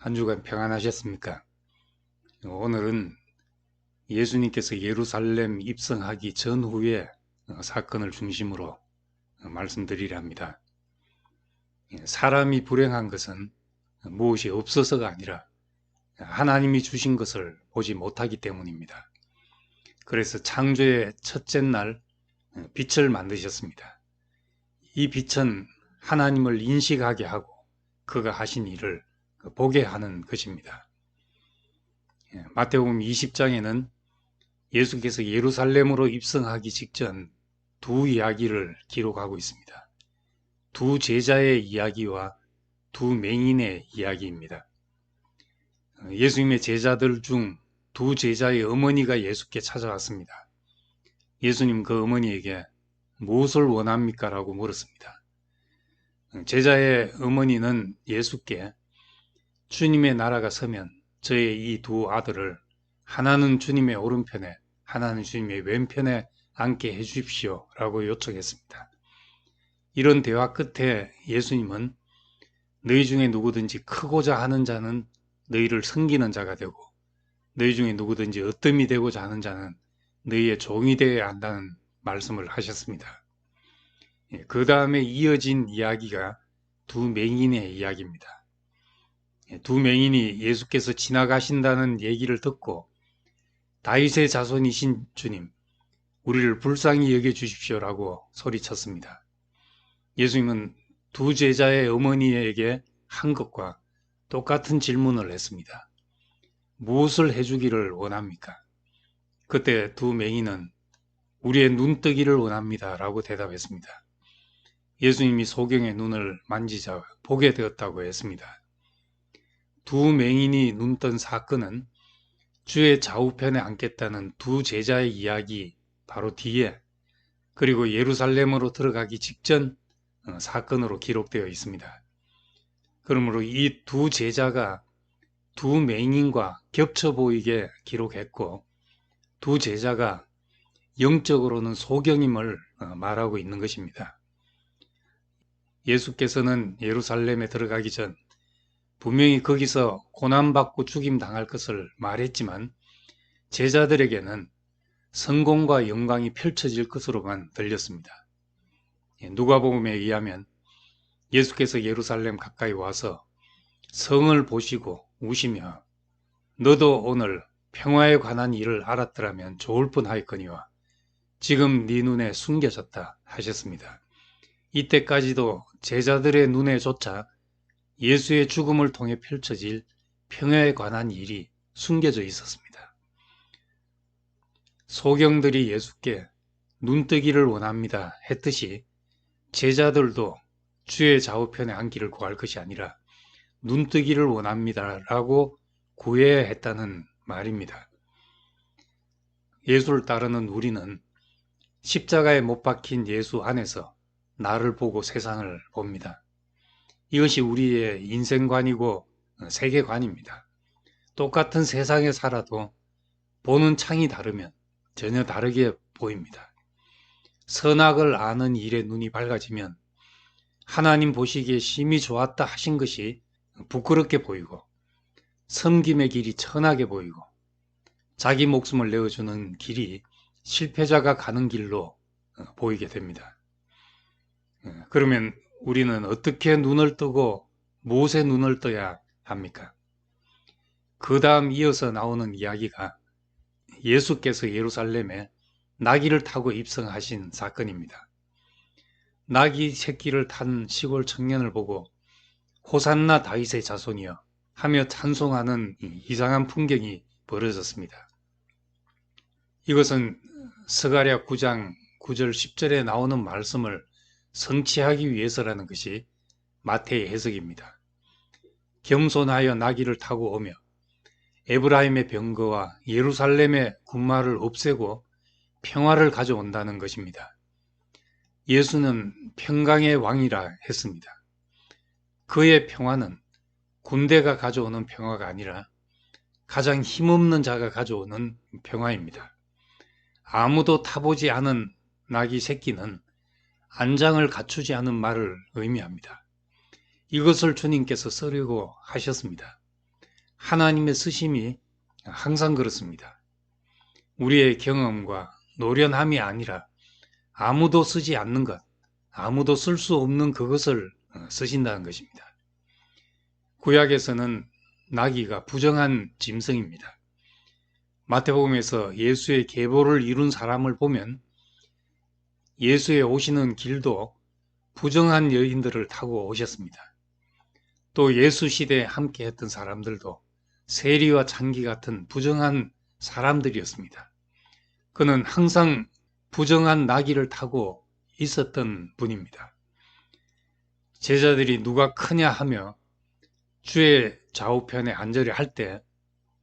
한 주간 평안하셨습니까? 오늘은 예수님께서 예루살렘 입성하기 전후의 사건을 중심으로 말씀드리려 합니다. 사람이 불행한 것은 무엇이 없어서가 아니라 하나님이 주신 것을 보지 못하기 때문입니다. 그래서 창조의 첫째 날 빛을 만드셨습니다. 이 빛은 하나님을 인식하게 하고 그가 하신 일을 보게 하는 것입니다. 마태복음 20장에는 예수께서 예루살렘으로 입성하기 직전 두 이야기를 기록하고 있습니다. 두 제자의 이야기와 두 맹인의 이야기입니다. 예수님의 제자들 중 두 제자의 어머니가 예수께 찾아왔습니다. 예수님 그 어머니에게 무엇을 원합니까? 라고 물었습니다. 제자의 어머니는 예수께 주님의 나라가 서면 저의 이 두 아들을 하나는 주님의 오른편에 하나는 주님의 왼편에 앉게 해 주십시오 라고 요청했습니다. 이런 대화 끝에 예수님은 너희 중에 누구든지 크고자 하는 자는 너희를 섬기는 자가 되고 너희 중에 누구든지 으뜸이 되고자 하는 자는 너희의 종이 되어야 한다는 말씀을 하셨습니다. 그 다음에 이어진 이야기가 두 맹인의 이야기입니다. 두 맹인이 예수께서 지나가신다는 얘기를 듣고 다윗의 자손이신 주님, 우리를 불쌍히 여겨주십시오라고 소리쳤습니다. 예수님은 두 제자의 어머니에게 한 것과 똑같은 질문을 했습니다. 무엇을 해주기를 원합니까? 그때 두 맹인은 우리의 눈뜨기를 원합니다 라고 대답했습니다. 예수님이 소경의 눈을 만지자 보게 되었다고 했습니다. 두 맹인이 눈뜬 사건은 주의 좌우편에 앉겠다는 두 제자의 이야기 바로 뒤에 그리고 예루살렘으로 들어가기 직전 사건으로 기록되어 있습니다. 그러므로 이 두 제자가 두 맹인과 겹쳐 보이게 기록했고 두 제자가 영적으로는 소경임을 말하고 있는 것입니다. 예수께서는 예루살렘에 들어가기 전 분명히 거기서 고난받고 죽임당할 것을 말했지만 제자들에게는 성공과 영광이 펼쳐질 것으로만 들렸습니다. 누가복음에 의하면 예수께서 예루살렘 가까이 와서 성을 보시고 우시며 너도 오늘 평화에 관한 일을 알았더라면 좋을 뻔하였거니와 지금 네 눈에 숨겨졌다 하셨습니다. 이때까지도 제자들의 눈에조차 예수의 죽음을 통해 펼쳐질 평화에 관한 일이 숨겨져 있었습니다. 소경들이 예수께 눈뜨기를 원합니다 했듯이 제자들도 주의 좌우편에 앉기를 구할 것이 아니라 눈뜨기를 원합니다 라고 구해야 했다는 말입니다. 예수를 따르는 우리는 십자가에 못 박힌 예수 안에서 나를 보고 세상을 봅니다. 이것이 우리의 인생관이고 세계관입니다. 똑같은 세상에 살아도 보는 창이 다르면 전혀 다르게 보입니다. 선악을 아는 일에 눈이 밝아지면 하나님 보시기에 심히 좋았다 하신 것이 부끄럽게 보이고 섬김의 길이 천하게 보이고 자기 목숨을 내어주는 길이 실패자가 가는 길로 보이게 됩니다. 그러면 우리는 어떻게 눈을 뜨고 무엇에 눈을 떠야 합니까? 그 다음 이어서 나오는 이야기가 예수께서 예루살렘에 나귀를 타고 입성하신 사건입니다. 나귀 새끼를 탄 시골 청년을 보고 호산나 다윗의 자손이여 하며 찬송하는 이상한 풍경이 벌어졌습니다. 이것은 스가랴 9장 9절 10절에 나오는 말씀을 성취하기 위해서라는 것이 마태의 해석입니다. 겸손하여 나귀를 타고 오며 에브라임의 병거와 예루살렘의 군마를 없애고 평화를 가져온다는 것입니다. 예수는 평강의 왕이라 했습니다. 그의 평화는 군대가 가져오는 평화가 아니라 가장 힘없는 자가 가져오는 평화입니다. 아무도 타보지 않은 나귀 새끼는 안장을 갖추지 않은 말을 의미합니다. 이것을 주님께서 쓰려고 하셨습니다. 하나님의 쓰심이 항상 그렇습니다. 우리의 경험과 노련함이 아니라 아무도 쓰지 않는 것, 아무도 쓸 수 없는 그것을 쓰신다는 것입니다. 구약에서는 나귀가 부정한 짐승입니다. 마태복음에서 예수의 계보를 이룬 사람을 보면 예수의 오시는 길도 부정한 여인들을 타고 오셨습니다. 또 예수 시대에 함께 했던 사람들도 세리와 창기 같은 부정한 사람들이었습니다. 그는 항상 부정한 나귀를 타고 있었던 분입니다. 제자들이 누가 크냐 하며 주의 좌우편에 앉으려 할 때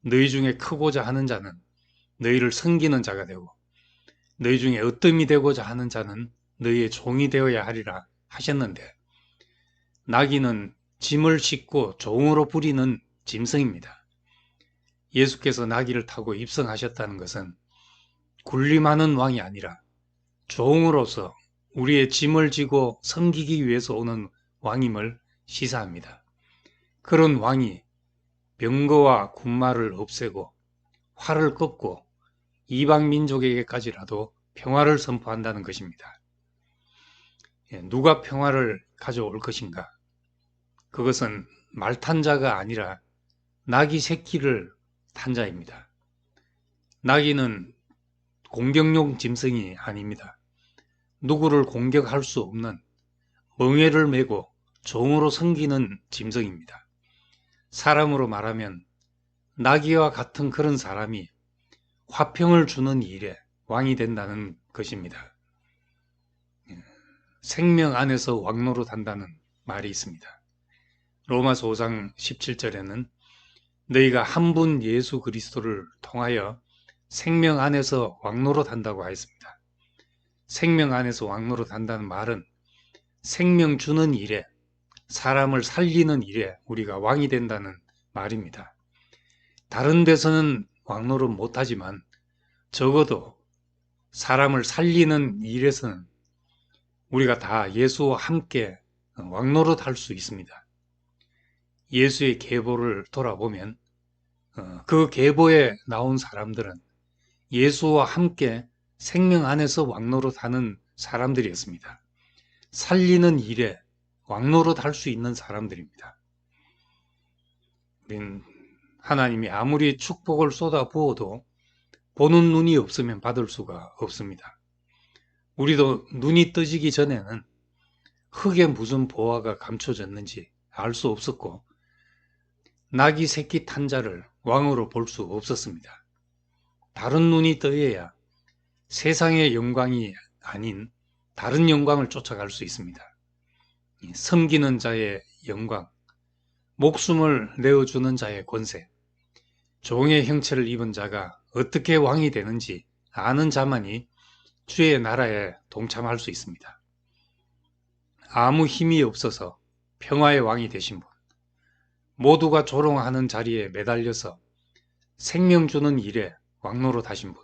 너희 중에 크고자 하는 자는 너희를 섬기는 자가 되고 너희 중에 으뜸이 되고자 하는 자는 너희의 종이 되어야 하리라 하셨는데, 나귀는 짐을 싣고 종으로 부리는 짐승입니다. 예수께서 나귀를 타고 입성하셨다는 것은 군림하는 왕이 아니라 종으로서 우리의 짐을 지고 섬기기 위해서 오는 왕임을 시사합니다. 그런 왕이 병거와 군마를 없애고 활을 꺾고 이방 민족에게까지라도 평화를 선포한다는 것입니다. 누가 평화를 가져올 것인가? 그것은 말 탄 자가 아니라 나귀 새끼를 탄 자입니다. 나귀는 공격용 짐승이 아닙니다. 누구를 공격할 수 없는 멍에를 메고 종으로 섬기는 짐승입니다. 사람으로 말하면 나귀와 같은 그런 사람이 화평을 주는 일에 왕이 된다는 것입니다. 생명 안에서 왕노릇한다는 말이 있습니다. 로마서 5장 17절에는 너희가 한 분 예수 그리스도를 통하여 생명 안에서 왕노릇한다고 하였습니다. 생명 안에서 왕노릇한다는 말은 생명 주는 일에, 사람을 살리는 일에 우리가 왕이 된다는 말입니다. 다른 데서는 왕노릇 못하지만 적어도 사람을 살리는 일에서는 우리가 다 예수와 함께 왕노릇 할 수 있습니다. 예수의 계보를 돌아보면 그 계보에 나온 사람들은 예수와 함께 생명 안에서 왕노릇 하는 사람들이었습니다. 살리는 일에 왕노릇 할 수 있는 사람들입니다. 우린 하나님이 아무리 축복을 쏟아 부어도 보는 눈이 없으면 받을 수가 없습니다. 우리도 눈이 떠지기 전에는 흙에 무슨 보화가 감춰졌는지 알 수 없었고 나귀 새끼 탄 자를 왕으로 볼 수 없었습니다. 다른 눈이 떠야 세상의 영광이 아닌 다른 영광을 쫓아갈 수 있습니다. 섬기는 자의 영광, 목숨을 내어주는 자의 권세, 종의 형체를 입은 자가 어떻게 왕이 되는지 아는 자만이 주의 나라에 동참할 수 있습니다. 아무 힘이 없어서 평화의 왕이 되신 분, 모두가 조롱하는 자리에 매달려서 생명 주는 일에 왕노릇 하신 분,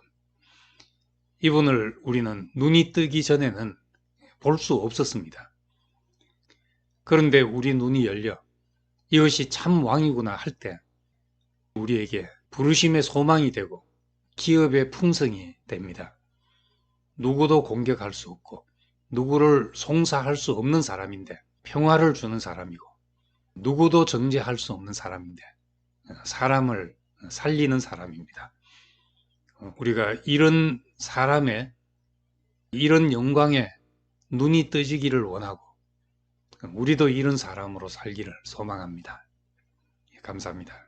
이분을 우리는 눈이 뜨기 전에는 볼 수 없었습니다. 그런데 우리 눈이 열려 이것이 참 왕이구나 할 때 우리에게 부르심의 소망이 되고 기업의 풍성이 됩니다. 누구도 공격할 수 없고 누구를 송사할 수 없는 사람인데 평화를 주는 사람이고 누구도 정죄할 수 없는 사람인데 사람을 살리는 사람입니다. 우리가 이런 사람의 이런 영광에 눈이 떠지기를 원하고 우리도 이런 사람으로 살기를 소망합니다. 감사합니다.